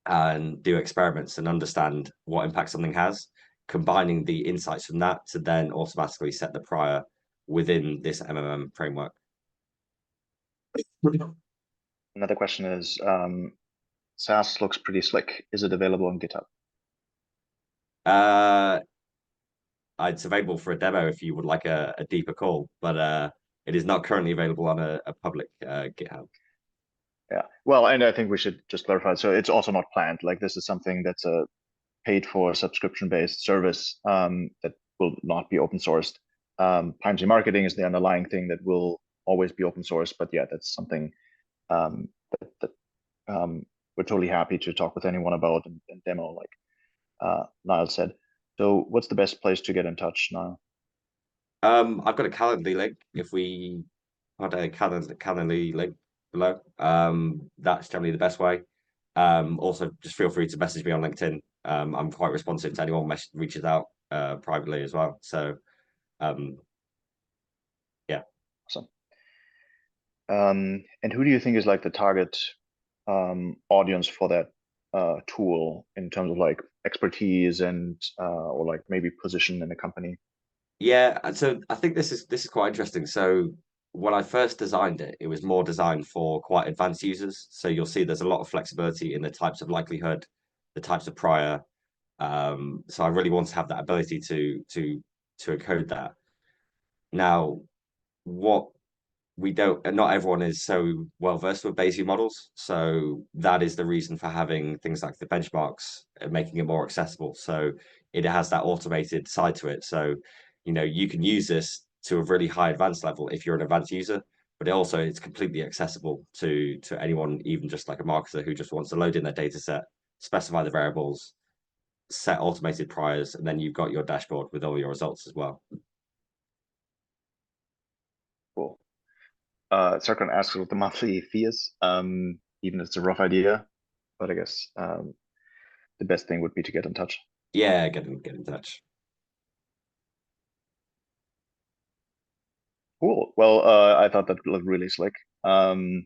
and do experiments and understand what impact something has, combining the insights from that to then automatically set the prior within this MMM framework. Another question is, SaaS looks pretty slick. Is it available on GitHub? It's available for a demo if you would like a deeper call, but it is not currently available on a public GitHub. Yeah, well, and I think we should just clarify. So it's also not planned. Like this is something that's a paid for subscription-based service that will not be open sourced. PMC Marketing is the underlying thing that will always be open source. But yeah, that's something that we're totally happy to talk with anyone about and demo, like Niall said. So what's the best place to get in touch, Niall? I've got a Calendly link. If we put a Calendly link below, that's generally the best way. Also, just feel free to message me on LinkedIn. I'm quite responsive to anyone reaches out privately as well. So, yeah. Awesome. And who do you think is like the target audience for that tool in terms of like expertise and or like maybe position in the company? Yeah, and so I think this is quite interesting. So when I first designed it, it was more designed for quite advanced users. So you'll see there's a lot of flexibility in the types of likelihood, the types of prior. So I really want to have that ability to encode that. Now, what we don't, and not everyone is so well versed with Bayesian models. So that is the reason for having things like the benchmarks and making it more accessible. So it has that automated side to it. So, you can use this to a really high advanced level if you're an advanced user, but it's completely accessible to anyone, even just like a marketer who just wants to load in their data set, specify the variables, set automated priors, and then you've got your dashboard with all your results as well. Cool. Serkan asks what the monthly fee is, even if it's a rough idea, but I guess the best thing would be to get in touch. Yeah, get in touch. Cool. Well, I thought that looked really slick. And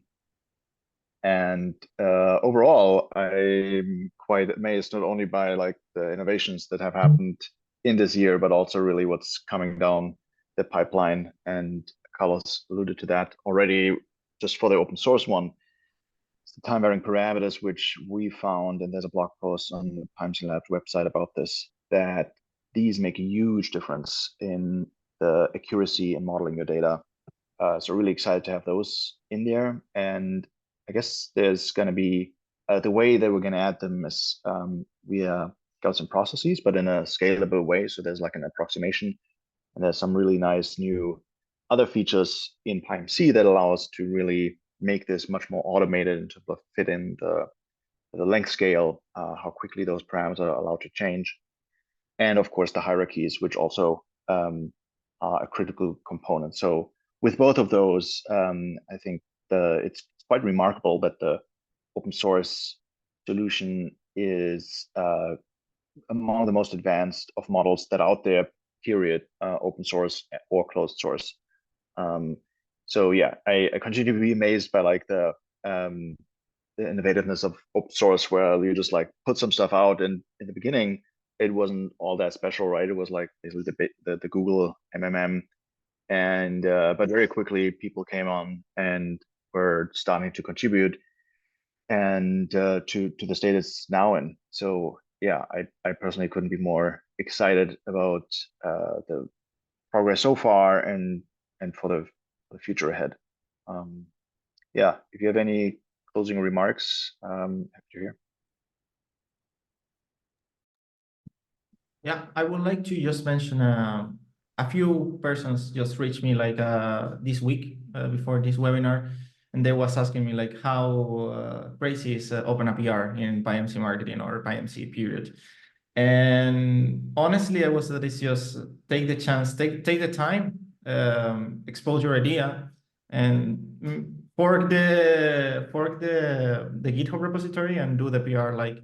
overall, I'm quite amazed not only by like the innovations that have happened in this year, but also really what's coming down the pipeline. And Carlos alluded to that already. Just for the open source one, it's the time varying parameters, which we found, and there's a blog post on the PMC Lab website about this, that these make a huge difference in the accuracy in modeling your data. So really excited to have those in there. And I guess there's going to be the way that we're going to add them is via Gaussian processes, but in a scalable way. So there's like an approximation, and there's some really nice new other features in PyMC that allow us to really make this much more automated and to fit in the length scale, how quickly those parameters are allowed to change, and of course the hierarchies, which also are a critical component. So with both of those, I think it's quite remarkable that the open source solution is among the most advanced of models that are out there, period, open source or closed source. So yeah, I continue to be amazed by like the innovativeness of open source, where you just like put some stuff out, and in the beginning it wasn't all that special, right? It was like basically the Google MMM, and but very quickly people came on and were starting to contribute. and to the state it's now in. So yeah, I personally couldn't be more excited about the progress so far and for the future ahead. Yeah, if you have any closing remarks, happy to hear. Yeah, I would like to just mention a few persons just reached me like this week before this webinar, and they was asking me like how crazy is open a PR in PyMC marketing or PyMC period. And honestly, I was that it's just take the chance, take the time, expose your idea, and fork the GitHub repository and do the PR. Like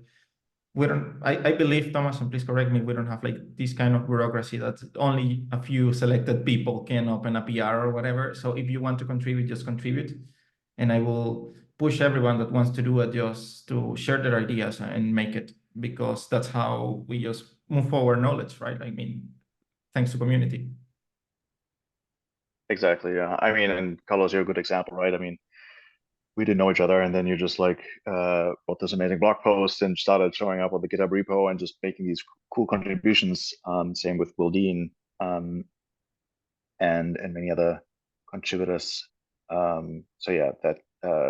we don't. I believe, Thomas, and please correct me, we don't have like this kind of bureaucracy that only a few selected people can open a PR or whatever. So if you want to contribute, just contribute, and I will push everyone that wants to do it just to share their ideas and make it, because that's how we just move forward knowledge, right? I mean, thanks to community. Exactly. Yeah. I mean, and Carlos, you're a good example, right? I mean, we didn't know each other, and then you just like wrote this amazing blog post and started showing up on the GitHub repo and just making these cool contributions. Same with Will Dean, and many other contributors. So yeah, that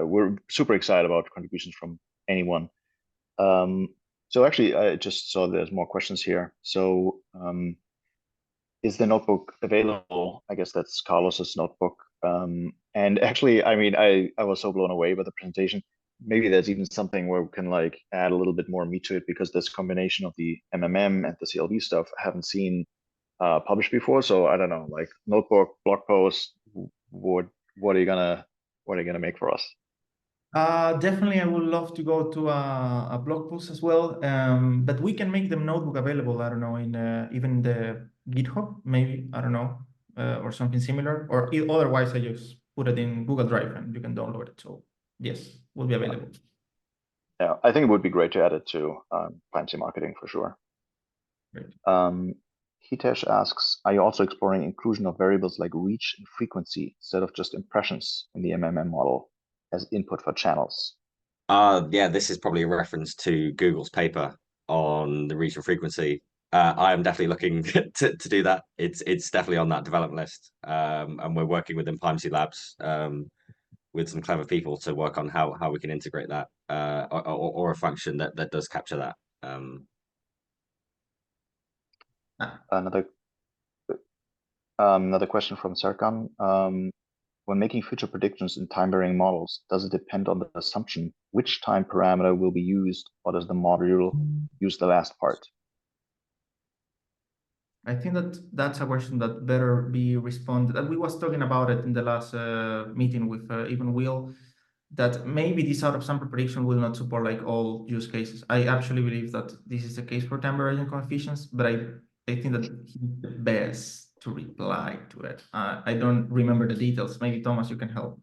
we're super excited about contributions from anyone. So actually, I just saw there's more questions here. So is the notebook available? I guess that's Carlos's notebook. And actually, I mean, I was so blown away by the presentation. Maybe there's even something where we can like add a little bit more meat to it, because this combination of the MMM and the CLV stuff I haven't seen published before. So I don't know, like notebook, blog post, what are you gonna make for us? Definitely, I would love to go to a blog post as well. But we can make the notebook available. I don't know, in even the GitHub, maybe, I don't know, or something similar. Or otherwise, I just put it in Google Drive and you can download it. So yes, will be available. Yeah, I think it would be great to add it to PMC Marketing for sure. Great. Hitesh asks, are you also exploring inclusion of variables like reach and frequency instead of just impressions in the MMM model as input for channels? Yeah, this is probably a reference to Google's paper on the reach and frequency. I am definitely looking to do that. It's definitely on that development list, and we're working within PyMC Labs with some clever people to work on how we can integrate that or a function that does capture that. Another question from Serkan. When making future predictions in time-varying models, does it depend on the assumption which time parameter will be used, or does the module use the last part? I think that that's a question that better be responded. And we was talking about it in the last meeting with even Will, that maybe this out of sample prediction will not support like all use cases. I actually believe that this is the case for time variation coefficients, but I think that he's the best to reply to it. I don't remember the details. Maybe Thomas, you can help.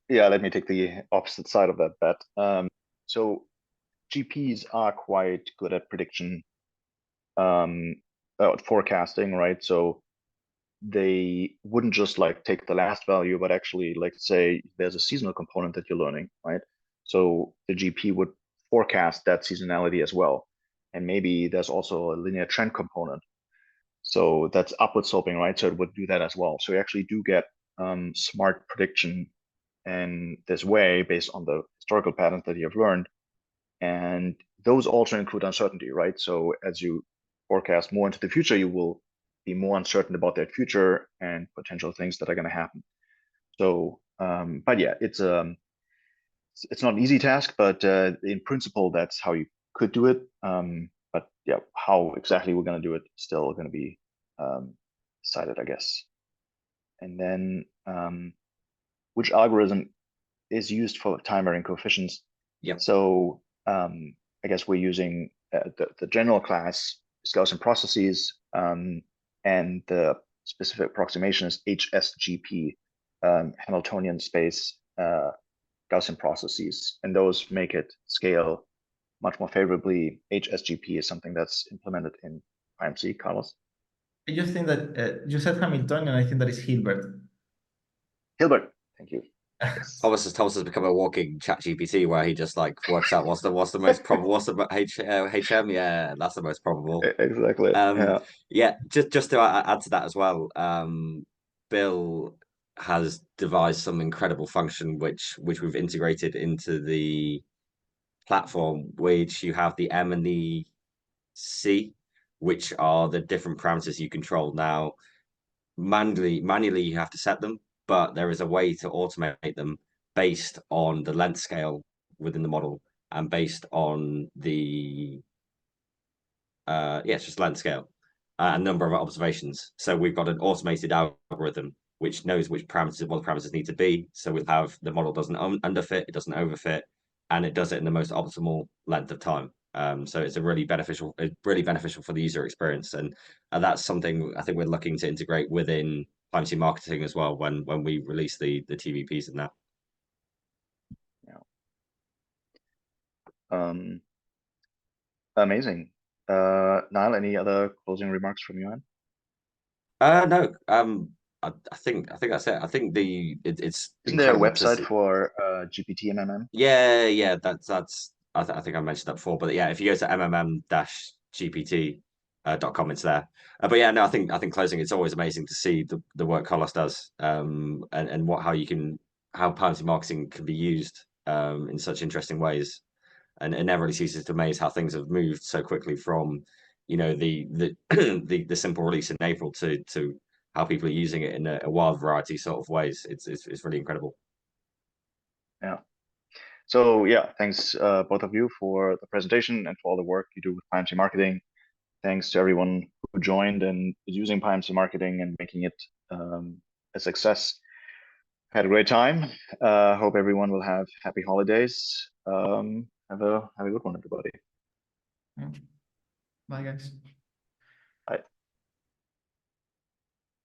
Yeah, let me take the opposite side of that bet. So GPs are quite good at prediction, forecasting, right? So they wouldn't just like take the last value, but actually like say there's a seasonal component that you're learning, right? So the GP would forecast that seasonality as well. And maybe there's also a linear trend component. So that's upward sloping, right? So it would do that as well. So you actually do get smart prediction in this way based on the historical patterns that you have learned. And those also include uncertainty, right? So as you forecast more into the future, you will be more uncertain about that future and potential things that are going to happen. So, but yeah, it's not an easy task, but in principle, that's how you could do it. But yeah, how exactly we're going to do it is still going to be decided, I guess. And then which algorithm is used for time varying coefficients? Yep. So I guess we're using the general class is Gaussian processes, and the specific approximation is HSGP, Hamiltonian space Gaussian processes, and those make it scale much more favorably. HSGP is something that's implemented in PyMC, Carlos. I just think that you said Hamiltonian, I think that is Hilbert. Hilbert, thank you. Yes. Thomas has become a walking chat GPT where he just like works out what's the most probable, what's the HM, yeah, that's the most probable. Exactly. Um, Yeah. yeah, just to add to that as well, Bill has devised some incredible function which we've integrated into the platform, which you have the M and the C, which are the different parameters you control. Now, manually you have to set them, but there is a way to automate them based on the length scale within the model and based on the it's just length scale and number of observations. So we've got an automated algorithm which knows which parameters, what the parameters need to be. So we'll have the model doesn't underfit, it doesn't overfit, and it does it in the most optimal length of time. So it's really beneficial for the user experience, and that's something I think we're looking to integrate within PMC Marketing as well when we release the TVPs and that. Yeah. Amazing. Niall, any other closing remarks from you, Anne? No, I think that's it. I think it's Isn't there a incredible to website see. for GPT MMM? Yeah, that's I think I mentioned that before, but yeah, if you go to mmm-gpt.com, it's there. But yeah, no, I think closing, it's always amazing to see the work Carlos does, and how PMC marketing can be used in such interesting ways, and it never really ceases to amaze how things have moved so quickly from, the the simple release in April to how people are using it in a wild variety sort of ways. It's really incredible. Yeah. So yeah, thanks both of you for the presentation and for all the work you do with PyMC Marketing. Thanks to everyone who joined and is using PyMC Marketing and making it a success. Had a great time. Hope everyone will have happy holidays. Have a good one, everybody. Yeah. Bye, guys.